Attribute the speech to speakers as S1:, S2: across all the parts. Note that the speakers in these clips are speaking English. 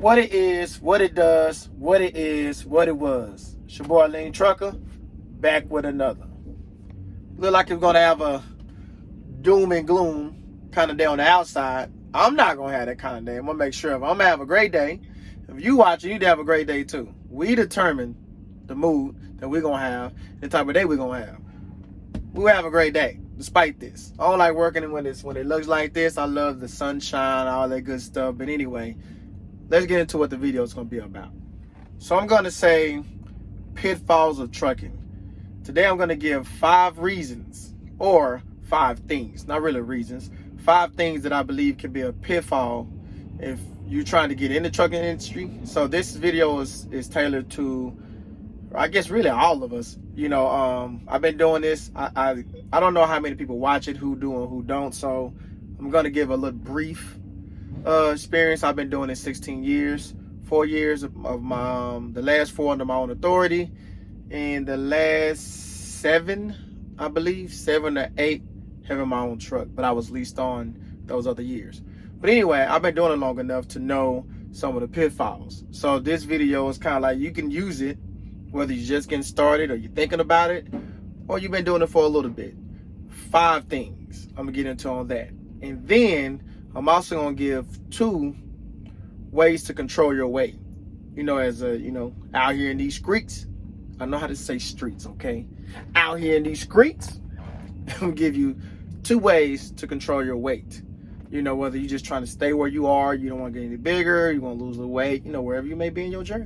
S1: what it is, what it does, what it is, what it was. It's your boy Lean Trucker, back with another. Look like it's gonna have a doom and gloom kind of day on the outside. I'm not gonna have that kind of day. I'm gonna make sure if I'm gonna have a great day. If you watch it, you need to have a great day too. We determine the mood that we're gonna have, the type of day we're gonna have. We'll have a great day despite this. I don't like working when it looks like this. I love the sunshine, all that good stuff. But anyway, let's get into what the video is gonna be about. So I'm gonna say pitfalls of trucking. Today I'm gonna give 5 reasons or 5 things, not really reasons, 5 things that I believe can be a pitfall if you're trying to get in the trucking industry. So this video is tailored to, I guess, really all of us. You know, I've been doing this. I don't know how many people watch it, who do and who don't. So I'm gonna give a little brief experience. I've been doing it 16 years, 4 years of my the last 4 under my own authority, and the last 7, I believe, 7 or 8 having my own truck. But I was leased on those other years. But anyway, I've been doing it long enough to know some of the pitfalls. So this video is kind of like, you can use it whether you're just getting started or you're thinking about it or you've been doing it for a little bit. 5 things I'm gonna get into on that. And then I'm also gonna give 2 ways to control your weight. You know, as a, you know, out here in these streets, I know how to say streets, okay? Out here in these streets, I'm gonna give you 2 ways to control your weight. You know, whether you're just trying to stay where you are, you don't want to get any bigger, you want to lose the weight, you know, wherever you may be in your journey.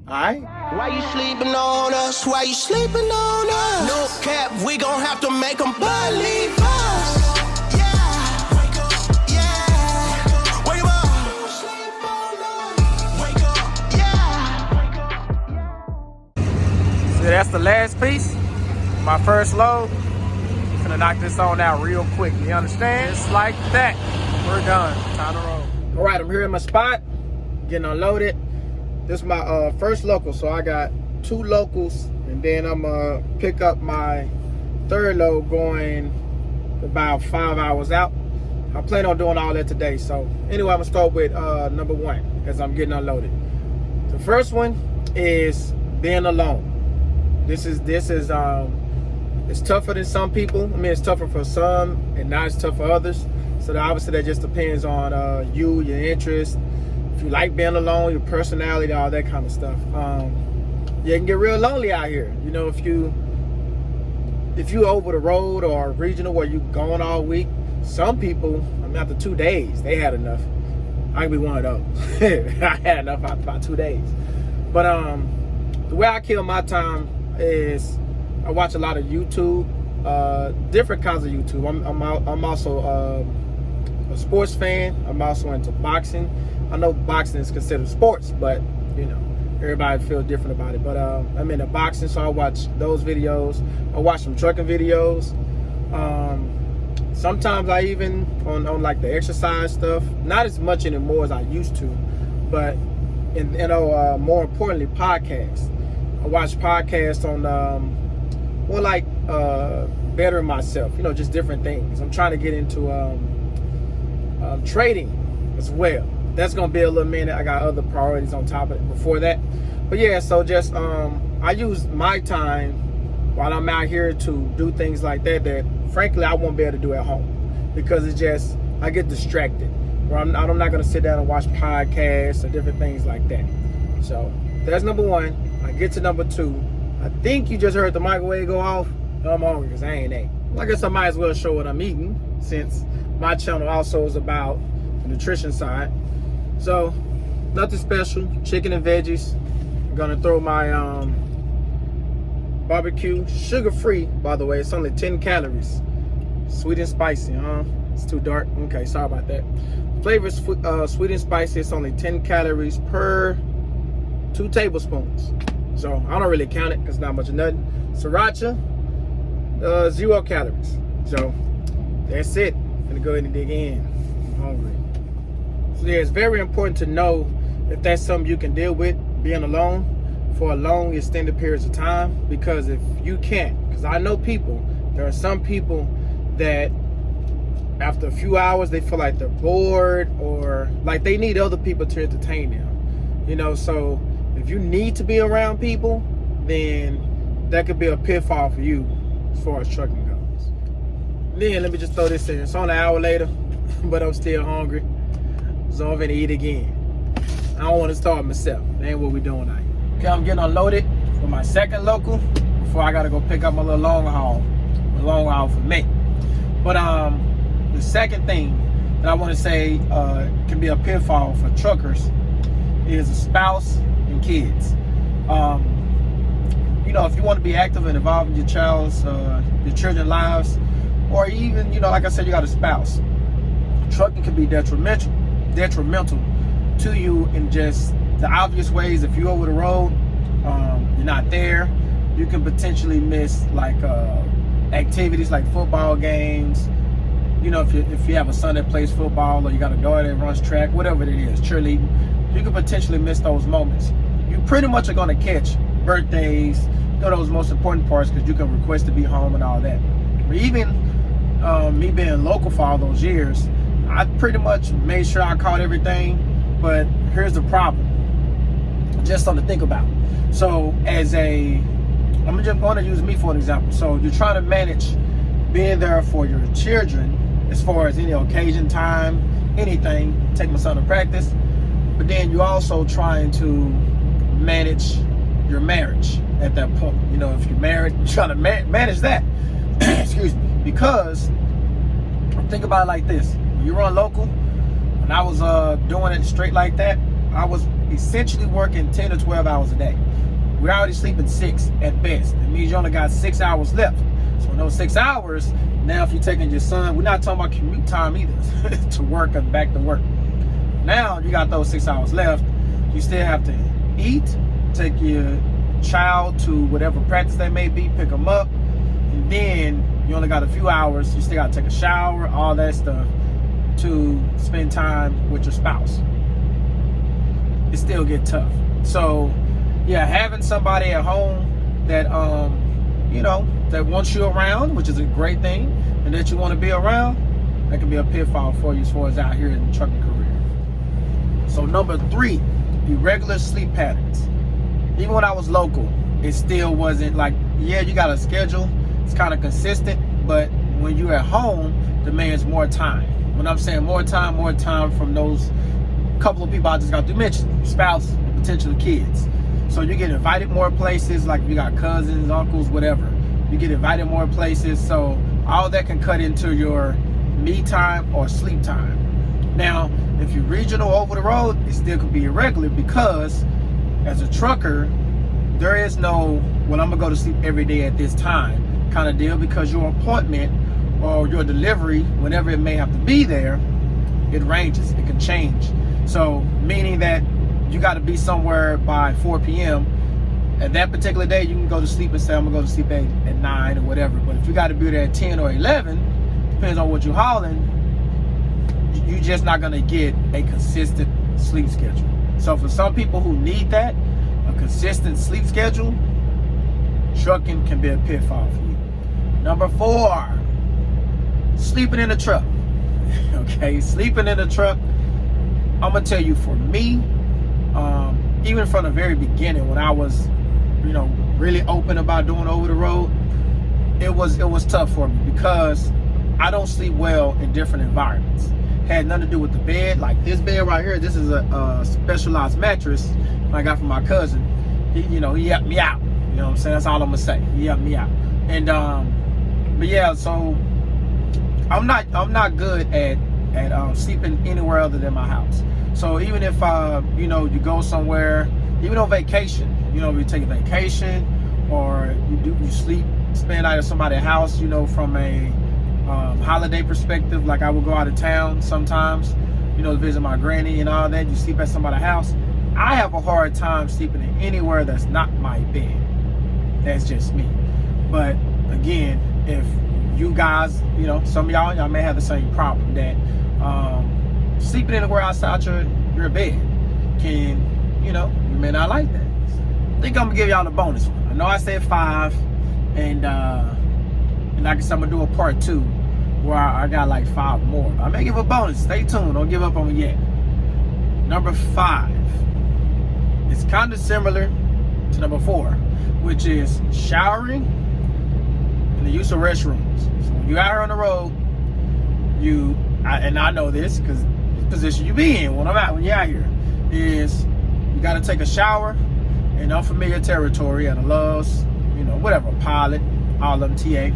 S1: All right?
S2: Why you sleeping on us? Why you sleeping on us? No cap, we gon' have to make them believe us. Yeah. Wake up. Yeah. Wake up. Sleep on us. Wake up. Yeah.
S1: So that's the last piece. My first load. Gonna knock this on out real quick. You understand? Just like that. We're done. Time to roll. All right, I'm here in my spot, getting unloaded. This is my first local, so I got 2 locals, and then I'm gonna pick up my 3rd load going about 5 hours out. I plan on doing all that today. So anyway, I'm gonna start with number 1 as I'm getting unloaded. The first one is being alone. This is it's tougher than some people. I mean, it's tougher for some and not as tough for others. So obviously that just depends on you, your interests, if you like being alone, your personality, all that kind of stuff. You can get real lonely out here. You know, if you over the road or regional where you going all week, some people, I mean, after 2 days, they had enough. I can be one of those. I had enough after about 2 days. But the way I kill my time is I watch a lot of YouTube, different kinds of YouTube. I'm also a sports fan. I'm also into boxing. I know boxing is considered sports, but you know, everybody feels different about it. But I'm into boxing, so I watch those videos. I watch some trucking videos. Sometimes I even on like the exercise stuff. Not as much anymore as I used to, but more importantly, podcasts. I watch podcasts on more like bettering myself, you know, just different things. I'm trying to get into trading as well. That's gonna be a little minute. I got other priorities on top of it before that. But yeah, so just I use my time while I'm out here to do things like that frankly I won't be able to do at home, because it's just, I get distracted. Or I'm not gonna sit down and watch podcasts or different things like that. So that's number 1. I get to number 2. I think you just heard the microwave go off. I'm hungry because I ain't ate. I guess I might as well show what I'm eating, since my channel also is about the nutrition side. So nothing special, chicken and veggies. I'm gonna throw my barbecue, sugar-free, by the way. It's only 10 calories. Sweet and spicy, huh? It's too dark. Okay, sorry about that. Flavor is sweet and spicy. It's only 10 calories per 2 tablespoons. So I don't really count it because not much of nothing. Sriracha, 0 calories. So that's it. I'm gonna go ahead and dig in. I'm hungry. So yeah, it's very important to know if that's something you can deal with, being alone for a long extended periods of time. Because if you can't, because I know people, there are some people that after a few hours they feel like they're bored, or like they need other people to entertain them. You know, so if you need to be around people, then that could be a pitfall for you as far as trucking goes. Then let me just throw this in. It's only an hour later, but I'm still hungry. So I'm gonna eat again. I don't want to starve myself. That ain't what we doing out here. Okay, I'm getting unloaded for my second local before I gotta go pick up my little long haul for me. But the second thing that I want to say can be a pitfall for truckers is a spouse and kids. You know, if you want to be active and involved in your children's lives, or even, you know, like I said, you got a spouse, trucking can be detrimental to you in just the obvious ways. If you're over the road, you're not there, you can potentially miss like activities like football games. You know, if you have a son that plays football, or you got a daughter that runs track, whatever it is, cheerleading, you can potentially miss those moments. You pretty much are going to catch birthdays, you know, those most important parts, because you can request to be home and all that. But even me being local for all those years, I pretty much made sure I caught everything. But here's the problem, just something to think about. So I'm just going to use me for an example. So you're trying to manage being there for your children as far as any occasion, time, anything, take my son to practice. But then you're also trying to manage your marriage at that point. You know, if you're married, you're trying to manage that. Excuse me. Because think about it like this. When you run local, when I was doing it straight like that, I was essentially working 10 to 12 hours a day. We're already sleeping 6 at best. It means you only got 6 hours left. So in those 6 hours, now if you're taking your son, we're not talking about commute time either, to work and back to work. Now you got those 6 hours left. You still have to eat, take your child to whatever practice they may be, pick them up, and then you only got a few hours. You still got to take a shower, all that stuff, to spend time with your spouse. It still get tough. So yeah, having somebody at home that you know, that wants you around, which is a great thing, and that you want to be around, that can be a pitfall for you as far as out here in the trucking career. So number 3, irregular sleep patterns. Even when I was local, it still wasn't like, yeah, you got a schedule, it's kind of consistent, but when you're at home, demands more time. When I'm saying more time from those couple of people I just got to mention, spouse and potentially kids. So you get invited more places, like if you got cousins, uncles, whatever. You get invited more places, so all that can cut into your me time or sleep time. Now, if you're regional over the road, it still could be irregular, because as a trucker, there is no, well, I'm gonna go to sleep every day at this time kind of deal, because your appointment or your delivery, whenever it may have to be there, it ranges, it can change. So meaning that you got to be somewhere by 4 p.m. At that particular day, you can go to sleep and say, I'm going to go to sleep at 9 or whatever. But if you got to be there at 10 or 11, depends on what you're hauling, you're just not going to get a consistent sleep schedule. So for some people who need that, a consistent sleep schedule, trucking can be a pitfall for you. Number 4, sleeping in the truck. Okay, sleeping in the truck. I'm going to tell you, for me, even from the very beginning, when I was, you know, really open about doing over the road, it was tough for me, because I don't sleep well in different environments. Had nothing to do with the bed. Like this bed right here, this is a specialized mattress I got from my cousin. He helped me out. You know what I'm saying? That's all I'm gonna say. He helped me out. And but yeah, so I'm not good at sleeping anywhere other than my house. So even if you go somewhere, even on vacation, you know, if you take a vacation, or you spend out at somebody's house, you know, from a holiday perspective, like I would go out of town sometimes, you know, to visit my granny and all that, you sleep at somebody's house. I have a hard time sleeping in anywhere that's not my bed. That's just me. But again, if you guys, you know, some of y'all may have the same problem, that sleeping anywhere outside your bed can, you know, you may not like that. I think I'm gonna give y'all the bonus one. I know I said 5, and I guess I'm gonna do a part 2 where I got like 5 more. I may give a bonus. Stay tuned. Don't give up on me yet. Number 5, kind of similar to number 4, which is showering and the use of restrooms. So when you're out here on the road, and I know this because the position you be in when you're out here is you got to take a shower in unfamiliar territory at a Love's, whatever, Pilot, all of them, TA.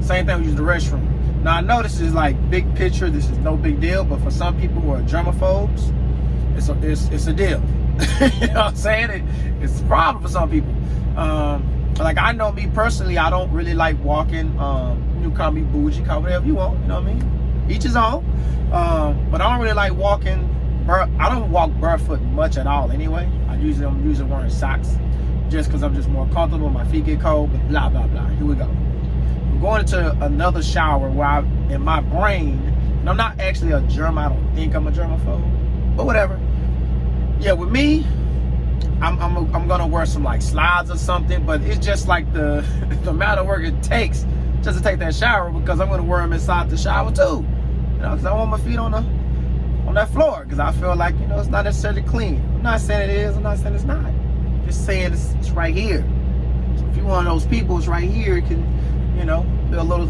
S1: Same thing, we use the restroom. Now I know this is like big picture, this is no big deal, but for some people who are germaphobes, it's a deal. You know what I'm saying? It's a problem for some people. Like I know me personally, I don't really like walking. You call me bougie, call whatever you want. You know what I mean? Each his own. But I don't really like walking. I don't walk barefoot much at all anyway. I'm usually wearing socks just because I'm just more comfortable. My feet get cold, but blah, blah, blah. Here we go. I'm going into another shower where in my brain, and I'm not actually a germ, I don't think I'm a germaphobe, but whatever. Yeah, with me, I'm gonna wear some like slides or something, but it's just like the amount of work it takes just to take that shower, because I'm gonna wear them inside the shower too. Because I want my feet on that floor, because I feel like it's not necessarily clean. I'm not saying it is, I'm not saying it's not. Just saying it's right here. So if you're one of those people, it's right here. It can, be a little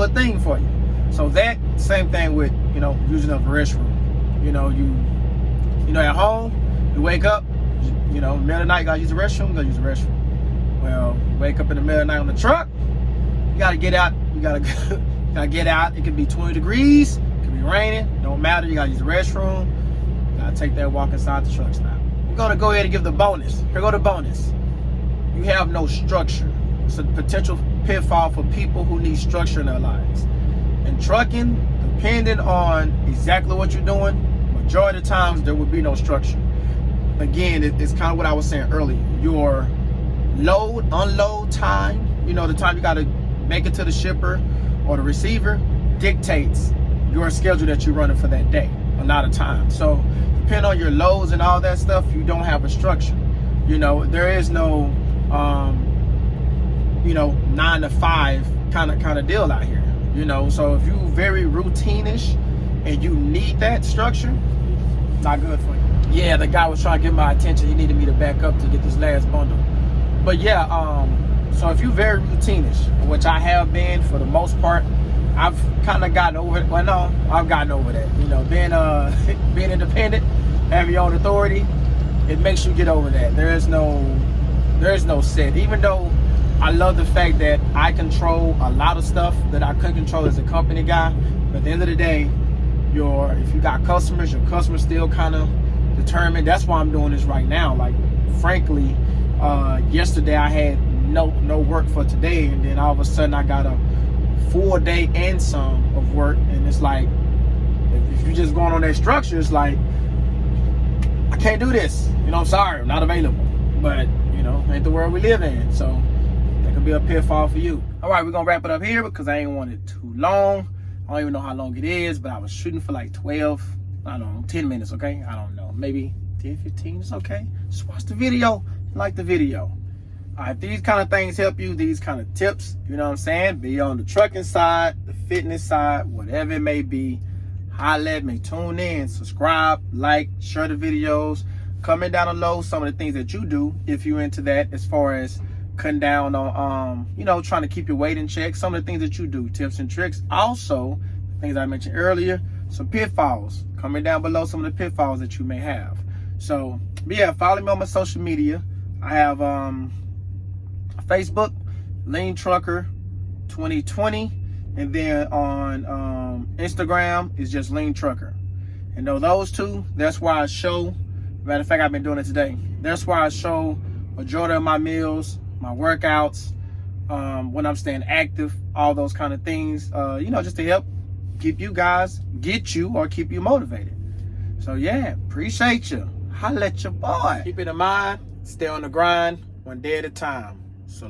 S1: thing for you. So that same thing with using a restroom. At home, you wake up, middle of the night, you gotta use the restroom, Well, wake up in the middle of the night on the truck, you gotta get out, gotta get out. It could be 20 degrees, it could be raining, don't matter, you gotta use the restroom, you gotta take that walk inside the truck stop. We're gonna go ahead and give the bonus. Here go the bonus. You have no structure. It's a potential pitfall for people who need structure in their lives. In trucking, depending on exactly what you're doing, majority of the times there will be no structure. Again, it's kind of what I was saying earlier. Your load, unload time, the time you got to make it to the shipper or the receiver dictates your schedule that you're running for that day, a lot of time. So depending on your loads and all that stuff, you don't have a structure. There is no 9 to 5 kind of deal out here. So if you very routine-ish and you need that structure, not good for you. Yeah, the guy was trying to get my attention. He needed me to back up to get this last bundle. But yeah, so if you're very routine-ish, which I have been for the most part, I've kind of gotten over it. Well, no, I've gotten over that. Being independent, having your own authority, it makes you get over that. There is no set. Even though I love the fact that I control a lot of stuff that I couldn't control as a company guy, but at the end of the day, if you got customers, your customers still kind of determined. That's why I'm doing this right now. Like, frankly, yesterday I had no work for today, and then all of a sudden I got a full day and some of work, and it's like, if you're just going on that structure, it's like, I can't do this. I'm sorry, I'm not available. But ain't the world we live in, so that could be a pitfall for you. All right, we're gonna wrap it up here because I ain't want it too long. I don't even know how long it is, but I was shooting for like 10 minutes, okay? I don't know, maybe 10, 15, it's okay. Just watch the video, like the video. All right, if these kind of things help you, these kind of tips, you know what I'm saying? Be on the trucking side, the fitness side, whatever it may be, holla at me, tune in, subscribe, like, share the videos. Comment down below some of the things that you do if you're into that, as far as cutting down on, trying to keep your weight in check. Some of the things that you do, tips and tricks. Also, things I mentioned earlier, some pitfalls. Comment down below some of the pitfalls that you may have. So, but yeah, follow me on my social media. I have Facebook, Lean Trucker 2020, and then on Instagram is just Lean Trucker. And those two, that's why I show. Matter of fact, I've been doing it today. That's why I show majority of my meals, my workouts, when I'm staying active, all those kind of things, just to help keep you guys, keep you motivated. So yeah, appreciate you. Holla at your boy. Keep it in mind, stay on the grind, one day at a time. So